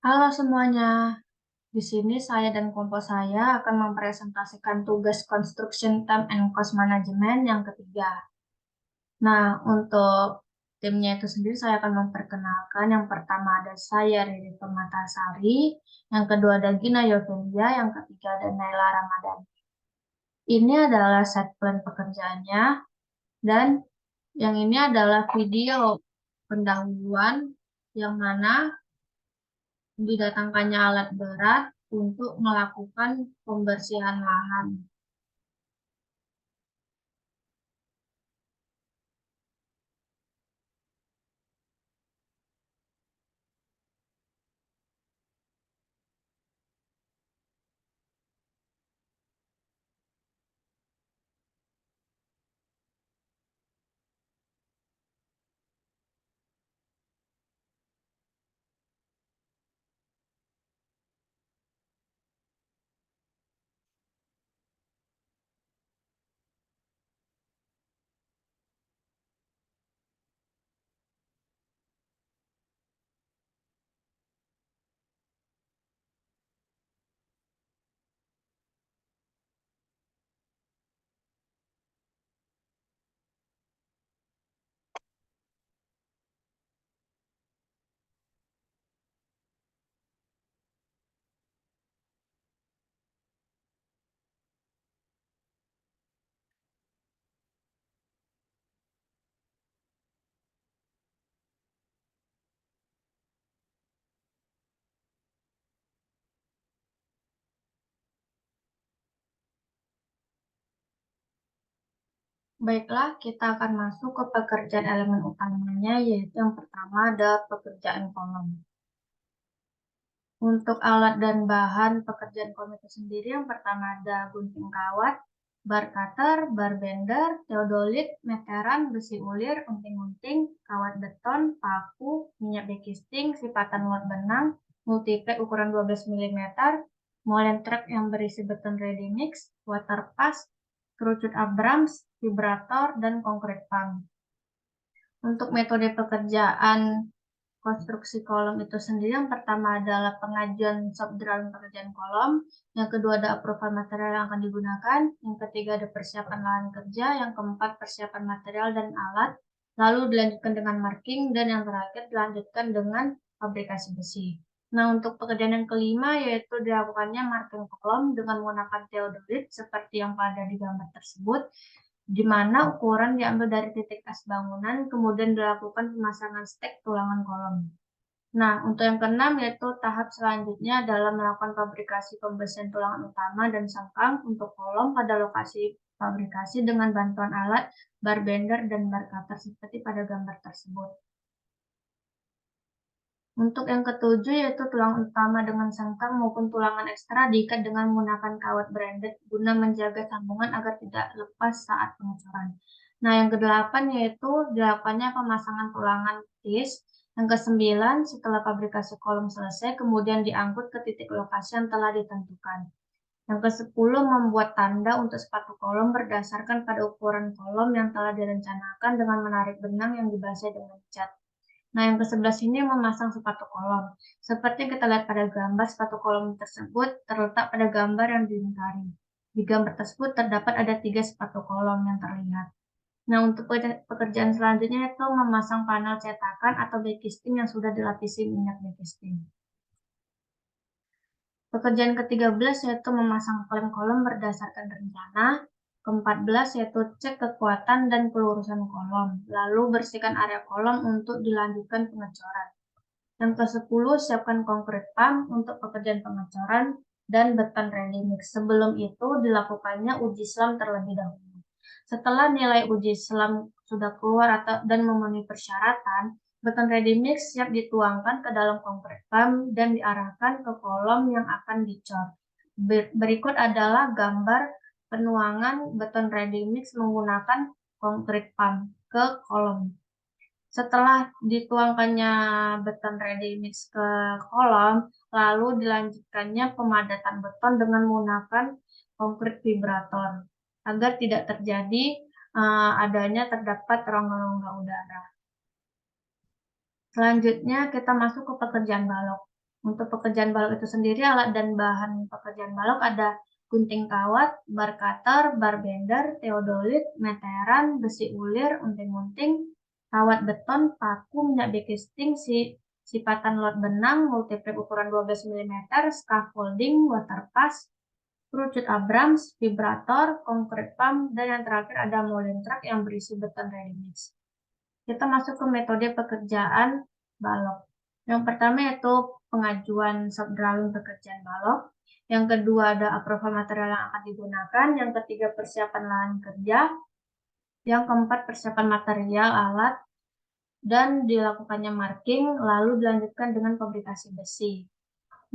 Halo semuanya, di sini saya dan kelompok saya akan mempresentasikan tugas Construction Time and Cost Management yang ketiga. Nah, untuk timnya itu sendiri saya akan memperkenalkan. Yang pertama ada saya, Riri Permatasari. Yang kedua ada Gina Yovelia. Yang ketiga ada Naila Ramadan. Ini adalah set plan pekerjaannya. Dan yang ini adalah video pendahuluan yang mana didatangkannya alat berat untuk melakukan pembersihan lahan. Baiklah, kita akan masuk ke pekerjaan elemen utamanya, yaitu yang pertama ada pekerjaan kolom. Untuk alat dan bahan pekerjaan kolom itu sendiri, yang pertama ada gunting kawat, bar cutter, bar bender, teodolit, meteran, besi ulir, unting-unting, kawat beton, paku, minyak bekisting, sipatan lot benang, multiplek ukuran 12 mm, molen trap yang berisi beton ready mix, water pass, kerucut Abrams, vibrator, dan concrete pump. Untuk metode pekerjaan konstruksi kolom itu sendiri, yang pertama adalah pengajuan job drawing pekerjaan kolom, yang kedua ada approval material yang akan digunakan, yang ketiga ada persiapan lahan kerja, yang keempat persiapan material dan alat, lalu dilanjutkan dengan marking, dan yang terakhir dilanjutkan dengan fabrikasi besi. Nah, untuk pekerjaan yang kelima yaitu dilakukannya marking kolom dengan menggunakan teodolit seperti yang pada di gambar tersebut, di mana ukuran diambil dari titik as bangunan, kemudian dilakukan pemasangan stek tulangan kolom. Nah, untuk yang keenam yaitu tahap selanjutnya adalah melakukan fabrikasi pembersihan tulangan utama dan sangkang untuk kolom pada lokasi fabrikasi dengan bantuan alat bar bender dan bar cutter seperti pada gambar tersebut. Untuk yang ketujuh yaitu tulangan utama dengan sangkang maupun tulangan ekstra diikat dengan menggunakan kawat branded guna menjaga sambungan agar tidak lepas saat pengecoran. Nah, yang kedelapan yaitu dilakukannya pemasangan tulangan tis. Yang kesembilan, setelah fabrikasi kolom selesai, kemudian diangkut ke titik lokasi yang telah ditentukan. Yang kesepuluh, membuat tanda untuk sepatu kolom berdasarkan pada ukuran kolom yang telah direncanakan dengan menarik benang yang dibasahi dengan cat. Nah, yang ke-11 ini memasang sepatu kolom. Seperti yang kita lihat pada gambar, sepatu kolom tersebut terletak pada gambar yang dilingkari. Di gambar tersebut terdapat ada 3 sepatu kolom yang terlihat. Nah, untuk pekerjaan selanjutnya itu memasang panel cetakan atau backcasting yang sudah dilapisi minyak backcasting. Pekerjaan ke-13 yaitu memasang klem kolom berdasarkan rencana. Ke-14 yaitu cek kekuatan dan pelurusan kolom. Lalu bersihkan area kolom untuk dilanjutkan pengecoran. Yang ke-10, siapkan concrete pump untuk pekerjaan pengecoran dan beton ready mix. Sebelum itu dilakukannya uji selam terlebih dahulu. Setelah nilai uji selam sudah keluar dan memenuhi persyaratan, beton ready mix siap dituangkan ke dalam concrete pump dan diarahkan ke kolom yang akan dicor. Berikut adalah gambar penuangan beton ready mix menggunakan concrete pump ke kolom. Setelah dituangkannya beton ready mix ke kolom, lalu dilanjutkannya pemadatan beton dengan menggunakan konkrit vibrator agar tidak terjadi adanya terdapat rongga-rongga udara. Selanjutnya kita masuk ke pekerjaan balok. Untuk pekerjaan balok itu sendiri, alat dan bahan pekerjaan balok ada gunting kawat, bar cutter, bar bender, teodolit, meteran, besi ulir, unting-unting, kawat beton, paku, minyak baking, sipatan lot benang, multiplek ukuran 12 mm, scaffolding, water pass, kerucut Abrams, vibrator, concrete pump, dan yang terakhir ada molding truck yang berisi beton ready mix. Kita masuk ke metode pekerjaan balok. Yang pertama yaitu pengajuan shop drawing pekerjaan balok. Yang kedua ada approval material yang akan digunakan. Yang ketiga persiapan lahan kerja. Yang keempat persiapan material, alat, dan dilakukannya marking, lalu dilanjutkan dengan fabrikasi besi.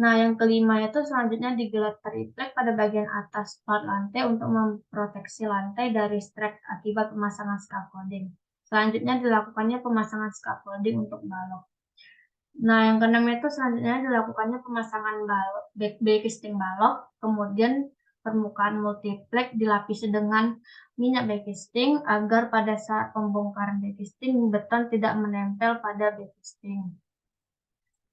Nah, yang kelima itu selanjutnya digelar triplek pada bagian atas plat lantai untuk memproteksi lantai dari strek akibat pemasangan scaffolding. Selanjutnya dilakukannya pemasangan scaffolding untuk balok. Nah, yang keenam itu selanjutnya dilakukannya pemasangan balok, backcasting balok, kemudian permukaan multiplek dilapisi dengan minyak backcasting agar pada saat pembongkaran backcasting beton tidak menempel pada backcasting.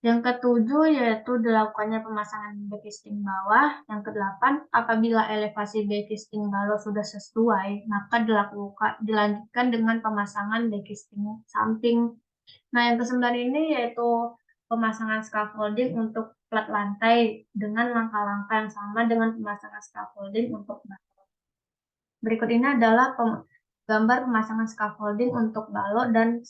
Yang ketujuh yaitu dilakukannya pemasangan backcasting bawah. Yang kedelapan, apabila elevasi backcasting bawah sudah sesuai, maka dilanjutkan dengan pemasangan backcasting samping. Nah, yang kesembilan ini yaitu pemasangan scaffolding untuk plat lantai dengan langkah-langkah yang sama dengan pemasangan scaffolding untuk balok. Berikut ini adalah gambar pemasangan scaffolding untuk balok dan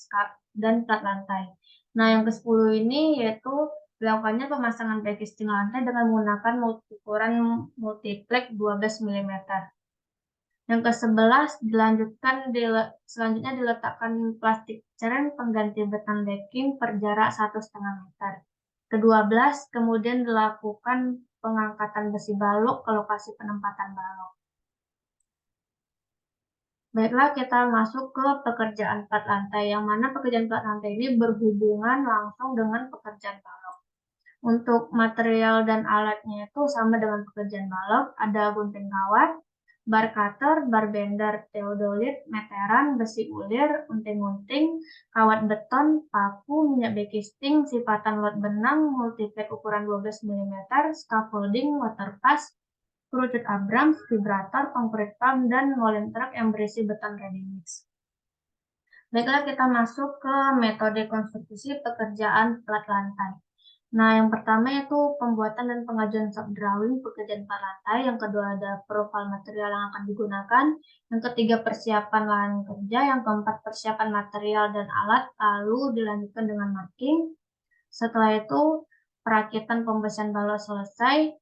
plat lantai. Nah, yang ke-10 ini yaitu dilakukannya pemasangan backcasting lantai dengan menggunakan ukuran multiplek 12 mm. Yang ke-11 selanjutnya diletakkan plastik cereng pengganti beton backing per jarak 1,5 meter. Ke-12 kemudian dilakukan pengangkatan besi balok ke lokasi penempatan balok. Baiklah, kita masuk ke pekerjaan plat lantai, yang mana pekerjaan plat lantai ini berhubungan langsung dengan pekerjaan balok. Untuk material dan alatnya itu sama dengan pekerjaan balok, ada gunting kawat, bar cutter, bar bender, teodolit, meteran, besi ulir, unting-unting, kawat beton, paku, minyak baking, sipatan lot benang, multiplek ukuran 12 mm, scaffolding, water pass, kerucut Abrams, vibrator, concrete pump, dan molen truck yang berisi beton ready mix. Baiklah, kita masuk ke metode konstruksi pekerjaan plat lantai. Nah, yang pertama yaitu pembuatan dan pengajuan shop drawing pekerjaan plat lantai. Yang kedua ada profil material yang akan digunakan. Yang ketiga persiapan lahan kerja. Yang keempat persiapan material dan alat. Lalu dilanjutkan dengan marking. Setelah itu perakitan pembesian balok selesai.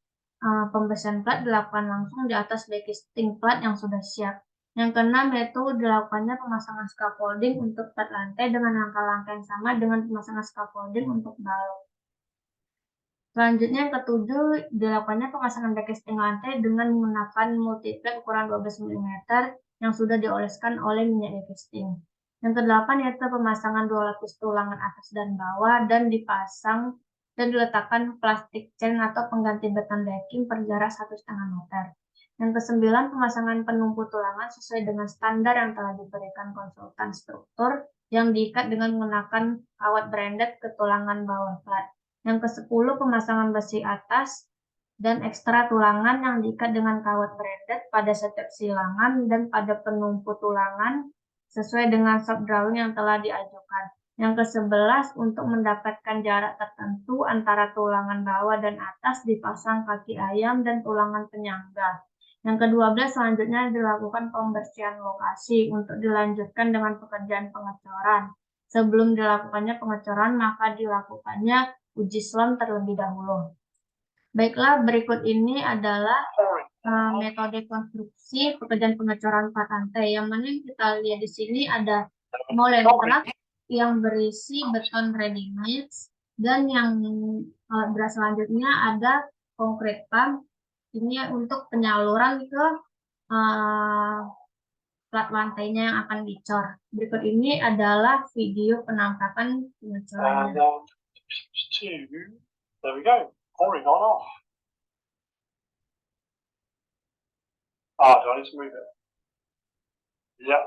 Pembesian plat dilakukan langsung di atas backcasting plat yang sudah siap. Yang keenam yaitu dilakukannya pemasangan scaffolding untuk plat lantai dengan langkah-langkah yang sama dengan pemasangan scaffolding untuk balok. Selanjutnya yang ketujuh dilakukannya pemasangan backcasting lantai dengan menggunakan multiplek ukuran 12 mm yang sudah dioleskan oleh minyak baking. Yang kedelapan yaitu pemasangan 2 lapis tulangan atas dan bawah dan dipasang dan diletakkan plastik chain atau pengganti beton backing per jarak 1,5 meter. Yang kesembilan pemasangan penumpu tulangan sesuai dengan standar yang telah diberikan konsultan struktur yang diikat dengan menggunakan kawat branded ke tulangan bawah plat. Yang ke-10 pemasangan besi atas dan ekstra tulangan yang diikat dengan kawat branded pada setiap silangan dan pada penumpu tulangan sesuai dengan shop drawing yang telah diajukan. Yang ke-11 untuk mendapatkan jarak tertentu antara tulangan bawah dan atas dipasang kaki ayam dan tulangan penyangga. Yang ke-12 selanjutnya dilakukan pembersihan lokasi untuk dilanjutkan dengan pekerjaan pengecoran. Sebelum dilakukannya pengecoran maka dilakukannya uji SLAM terlebih dahulu. Baiklah, berikut ini adalah metode konstruksi pekerjaan pengecoran plat lantai. Yang mana yang kita lihat di sini ada molen truck yang berisi beton ready mix, dan yang beras selanjutnya ada concrete pump. Ini untuk penyaluran ke plat lantainya yang akan dicor. Berikut ini adalah video penampakan pengecorannya. There we go. Pouring on off. Do I need to move it? Yeah.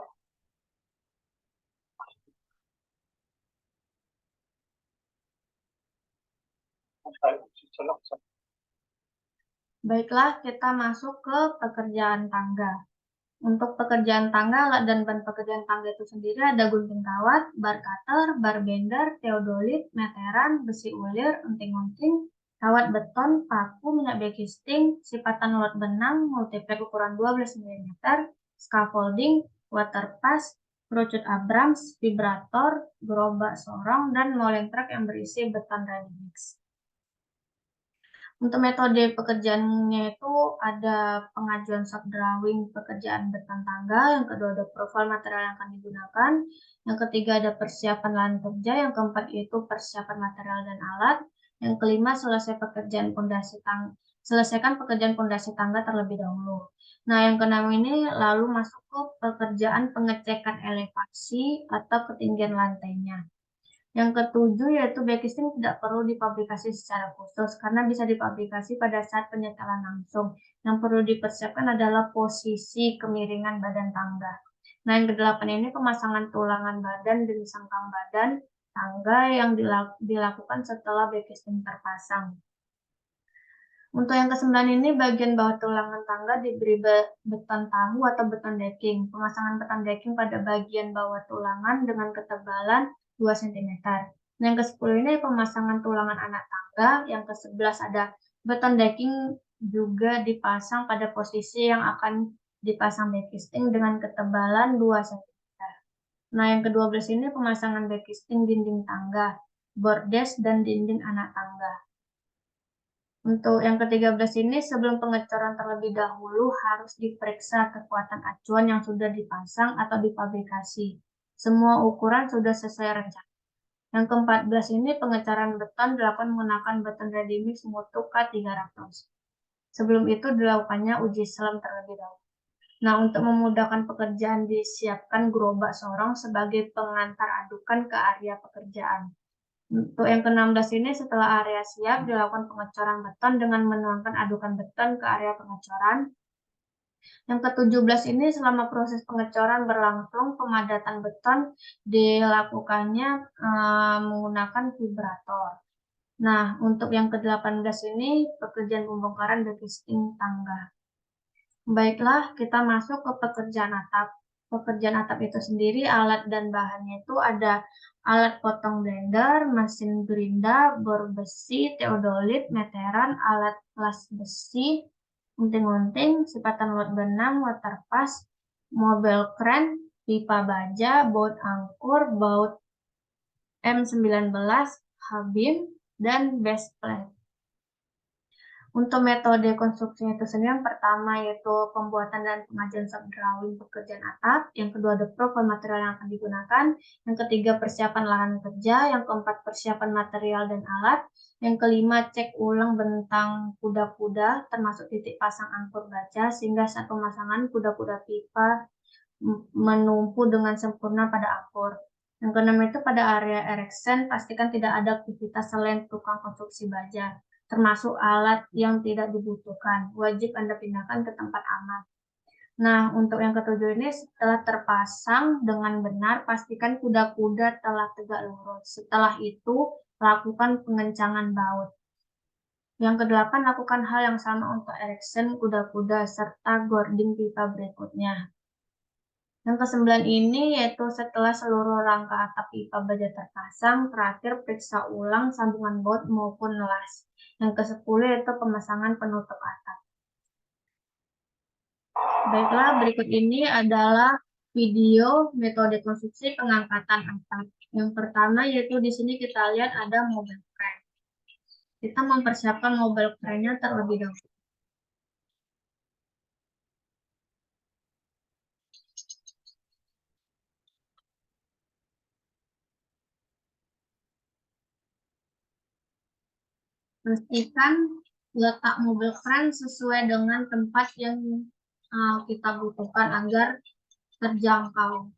Okay, select. Baiklah, kita masuk ke pekerjaan tangga. Untuk pekerjaan tangga, alat dan bahan pekerjaan tangga itu sendiri ada gunting kawat, bar cutter, bar bender, teodolit, meteran, besi ulir, unting-unting, kawat beton, paku, minyak baking, sipatan lot benang, multiplek ukuran 12 mm, scaffolding, water pass, kerucut Abrams, vibrator, gerobak sorong, dan molen truk yang berisi beton ready mix. Untuk metode pekerjaannya itu ada pengajuan shop drawing pekerjaan beton tangga, yang kedua ada profil material yang akan digunakan, yang ketiga ada persiapan lahan kerja, yang keempat yaitu persiapan material dan alat, yang kelima selesaikan pekerjaan pondasi tangga terlebih dahulu. Nah, yang keenam ini lalu masuk ke pekerjaan pengecekan elevasi atau ketinggian lantainya. Yang ketujuh yaitu backcasting tidak perlu dipabrikasi secara khusus karena bisa dipabrikasi pada saat penyetelan langsung. Yang perlu dipersiapkan adalah posisi kemiringan badan tangga. Nah, yang kedelapan ini pemasangan tulangan badan dan sangkang badan tangga yang dilakukan setelah backcasting terpasang. Untuk yang kesembilan ini bagian bawah tulangan tangga diberi beton tahu atau beton decking. Pemasangan beton decking pada bagian bawah tulangan dengan ketebalan 2 cm. Nah, yang ke-10 ini pemasangan tulangan anak tangga. Yang ke-11 ada beton decking juga dipasang pada posisi yang akan dipasang backcasting dengan ketebalan 2 cm. Nah, yang ke-12 ini pemasangan backcasting dinding tangga, bordes, dan dinding anak tangga. Untuk yang ke-13 ini, sebelum pengecoran terlebih dahulu harus diperiksa kekuatan acuan yang sudah dipasang atau dipabrikasi. Semua ukuran sudah sesuai rencana. Yang ke-14 ini, pengecoran beton dilakukan menggunakan beton ready mix mutu K300. Sebelum itu dilakukannya uji selam terlebih dahulu. Nah, untuk memudahkan pekerjaan disiapkan gerobak sorong sebagai pengantar adukan ke area pekerjaan. Untuk yang ke-16 ini setelah area siap dilakukan pengecoran beton dengan menuangkan adukan beton ke area pengecoran. Yang ke-17 ini selama proses pengecoran berlangsung pemadatan beton dilakukannya menggunakan vibrator. Nah, untuk yang ke-18 ini pekerjaan pembongkaran backcasting tangga. Baiklah, kita masuk ke pekerjaan atap. Pekerjaan atap itu sendiri alat dan bahannya itu ada alat potong blender, mesin gerinda, bor besi, teodolit, meteran, alat kelas besi, gunting-gunting, sipatan lot benang, water pass, mobil kren, pipa baja, baut angkur, baut M19, habim, dan base plate. Untuk metode konstruksi itu sendiri, yang pertama yaitu pembuatan dan pengajuan shop drawing pekerjaan atap, yang kedua ada profil material yang akan digunakan, yang ketiga persiapan lahan kerja, yang keempat persiapan material dan alat, yang kelima cek ulang bentang kuda-kuda termasuk titik pasang angkur baja sehingga saat pemasangan kuda-kuda pipa menumpu dengan sempurna pada angkur. Yang keenam itu pada area erection pastikan tidak ada aktivitas selain tukang konstruksi baja, termasuk alat yang tidak dibutuhkan. Wajib Anda pindahkan ke tempat aman. Nah, untuk yang ketujuh ini setelah terpasang dengan benar, pastikan kuda-kuda telah tegak lurus. Setelah itu, lakukan pengencangan baut. Yang kedelapan, lakukan hal yang sama untuk erection kuda-kuda serta gording pipa berikutnya. Yang ke-9 ini yaitu setelah seluruh rangka atap pipa baja terpasang, terakhir periksa ulang sambungan baut maupun las. Yang ke-10 yaitu pemasangan penutup atap. Baiklah, berikut ini adalah video metode konstruksi pengangkatan atap. Yang pertama yaitu di sini kita lihat ada mobile crane. Kita mempersiapkan mobile crane-nya terlebih dahulu. Pastikan letak mobil crane sesuai dengan tempat yang kita butuhkan agar terjangkau.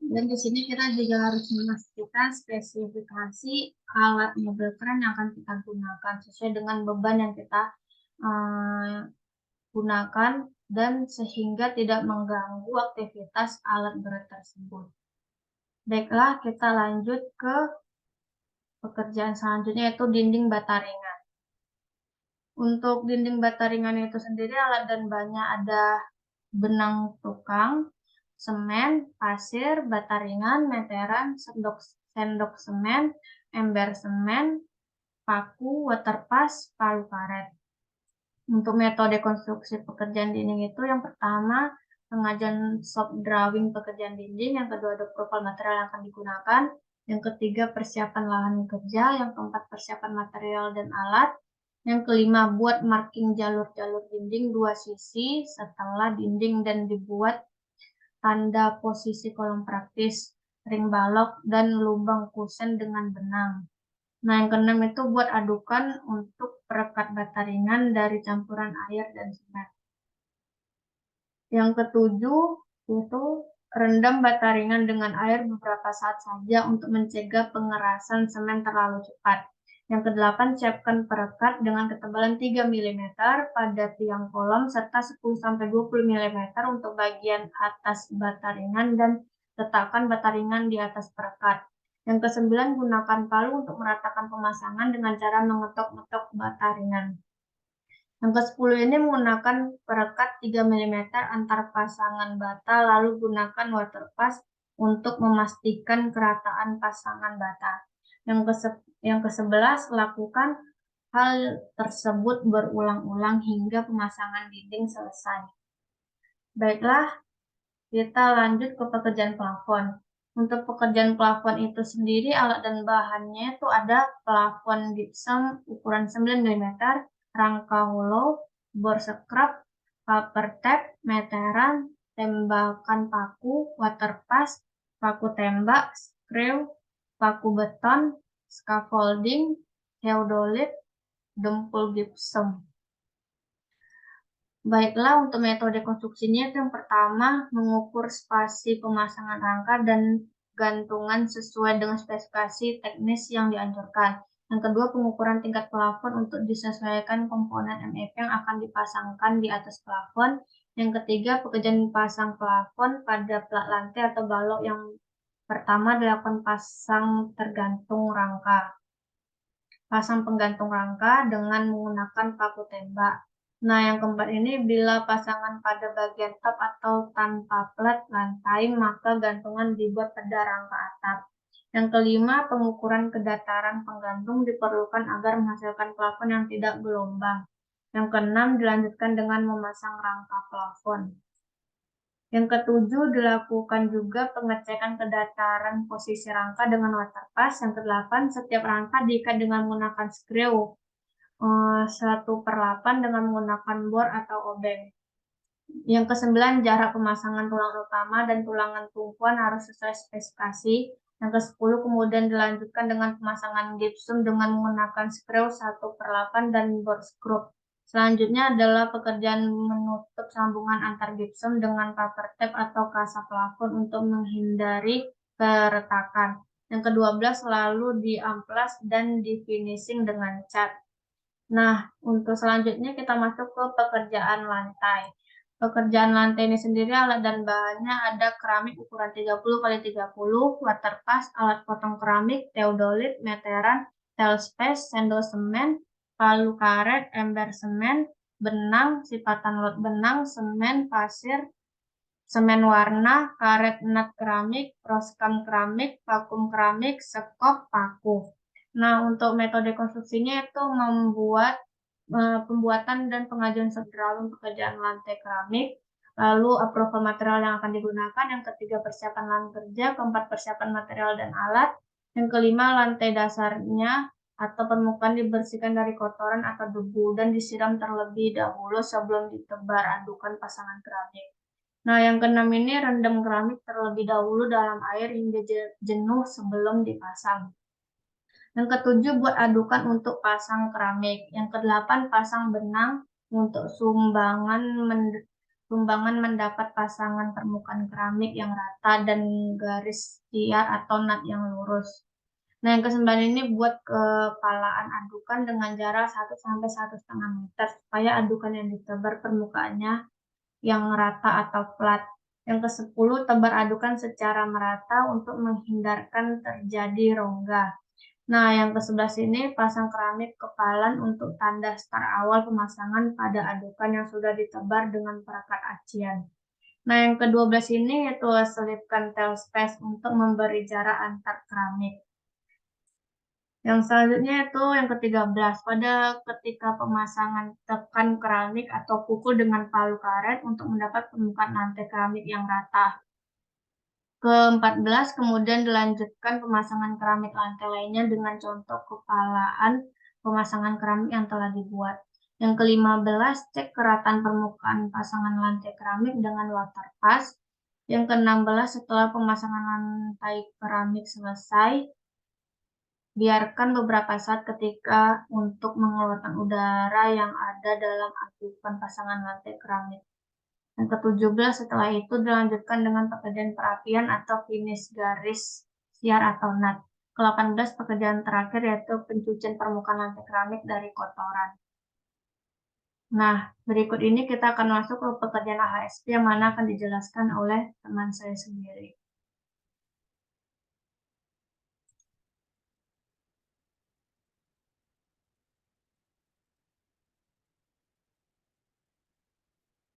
Dan di sini kita juga harus memastikan spesifikasi alat mobil kren yang akan kita gunakan sesuai dengan beban yang kita gunakan dan sehingga tidak mengganggu aktivitas alat berat tersebut. Baiklah, kita lanjut ke pekerjaan selanjutnya yaitu dinding bata ringan. Untuk dinding bata ringan itu sendiri alat dan bahannya ada benang tukang, semen, pasir, bata ringan, meteran, sendok semen, ember semen, paku, waterpas, palu karet. Untuk metode konstruksi pekerjaan dinding itu yang pertama pengajuan shop drawing pekerjaan dinding, yang kedua ada profil material yang akan digunakan, yang ketiga persiapan lahan kerja, yang keempat persiapan material dan alat, yang kelima buat marking jalur-jalur dinding dua sisi setelah dinding dan dibuat tanda posisi kolom praktis, ring balok, dan lubang kusen dengan benang. Nah, yang keenam itu buat adukan untuk perekat bata ringan dari campuran air dan semen. Yang ketujuh itu rendam bata ringan dengan air beberapa saat saja untuk mencegah pengerasan semen terlalu cepat. Yang kedelapan, siapkan perekat dengan ketebalan 3 mm pada tiang kolom serta 10-20 mm untuk bagian atas bata ringan dan letakkan bata ringan di atas perekat. Yang kesembilan, gunakan palu untuk meratakan pemasangan dengan cara mengetok-ngetok bata ringan. Yang ke-10 ini menggunakan perekat 3 mm antar pasangan bata, lalu gunakan waterpas untuk memastikan kerataan pasangan bata. Yang ke-11, lakukan hal tersebut berulang-ulang hingga pemasangan dinding selesai. Baiklah, kita lanjut ke pekerjaan plafon. Untuk pekerjaan plafon itu sendiri, alat dan bahannya itu ada plafon gypsum ukuran 9 mm, rangka hollow, bor scrap, paper tape, meteran, tembakan paku, waterpas, paku tembak, screw, paku beton, scaffolding, theodolite, dempul gypsum. Baiklah, untuk metode konstruksinya itu yang pertama, mengukur spasi pemasangan rangka dan gantungan sesuai dengan spesifikasi teknis yang dianjurkan. Yang kedua, pengukuran tingkat plafon untuk disesuaikan komponen MF yang akan dipasangkan di atas plafon. Yang ketiga, pekerjaan pasang plafon pada plat lantai atau balok yang pertama dilakukan pasang tergantung rangka. Pasang penggantung rangka dengan menggunakan paku tembak. Nah, yang keempat ini bila pasangan pada bagian top atau tanpa plat lantai, maka gantungan dibuat pada rangka atap. Yang kelima, pengukuran kedataran penggantung diperlukan agar menghasilkan plafon yang tidak gelombang. Yang keenam, dilanjutkan dengan memasang rangka plafon. Yang ketujuh, dilakukan juga pengecekan kedataran posisi rangka dengan waterpas. Yang kedelapan, setiap rangka diikat dengan menggunakan screw 1/8 dengan menggunakan bor atau obeng. Yang kesembilan, jarak pemasangan tulang utama dan tulangan tumpuan harus sesuai spesifikasi. Yang ke-10, kemudian dilanjutkan dengan pemasangan gypsum dengan menggunakan screw 1/8 dan bor screw. Selanjutnya adalah pekerjaan menutup sambungan antar gypsum dengan paper tape atau kasa plafon untuk menghindari keretakan. Yang ke-12, lalu diamplas dan di-finishing dengan cat. Nah, untuk selanjutnya kita masuk ke pekerjaan lantai. Pekerjaan lantai ini sendiri alat dan bahannya ada keramik ukuran 30x30, waterpas, alat potong keramik, theodolite, meteran, tile space, sendok semen, palu karet, ember semen, benang, sipatan lot benang, semen, pasir, semen warna, karet nut keramik, roskam keramik, vakum keramik, sekop, paku. Nah, untuk metode konstruksinya itu membuat pembuatan dan pengajuan drawing pekerjaan lantai keramik, lalu approval material yang akan digunakan, yang ketiga persiapan lahan kerja, keempat persiapan material dan alat, yang kelima lantai dasarnya atau permukaan dibersihkan dari kotoran atau debu dan disiram terlebih dahulu sebelum ditebar adukan pasangan keramik. Nah, yang keenam ini rendam keramik terlebih dahulu dalam air hingga jenuh sebelum dipasang. Yang ketujuh, buat adukan untuk pasang keramik. Yang kedelapan, pasang benang untuk sumbangan Tumbangan mendapat pasangan permukaan keramik yang rata dan garis siar atau nut yang lurus. Nah, yang ke-9 ini buat kepalaan adukan dengan jarak 1 sampai 1,5 meter supaya adukan yang ditebar permukaannya yang rata atau flat. Yang ke-10, tebar adukan secara merata untuk menghindarkan terjadi rongga. Nah, yang ke-11 ini pasang keramik kepalan untuk tanda start awal pemasangan pada adukan yang sudah ditebar dengan perekat acian. Nah, yang ke-12 ini yaitu selipkan tail space untuk memberi jarak antar keramik. Yang selanjutnya itu yang ke-13, pada ketika pemasangan tekan keramik atau pukul dengan palu karet untuk mendapat permukaan lantai keramik yang rata. Ke-14, kemudian dilanjutkan pemasangan keramik lantai lainnya dengan contoh kepalaan pemasangan keramik yang telah dibuat. Yang ke-15, cek keratan permukaan pasangan lantai keramik dengan water pass. Yang ke-16, setelah pemasangan lantai keramik selesai, biarkan beberapa saat ketika untuk mengeluarkan udara yang ada dalam adukan pasangan lantai keramik. Yang ke-17, setelah itu dilanjutkan dengan pekerjaan perapian atau finish garis siar atau nut. Ke-18, pekerjaan terakhir yaitu pencucian permukaan lantai keramik dari kotoran. Nah, berikut ini kita akan masuk ke pekerjaan AHSP yang mana akan dijelaskan oleh teman saya sendiri.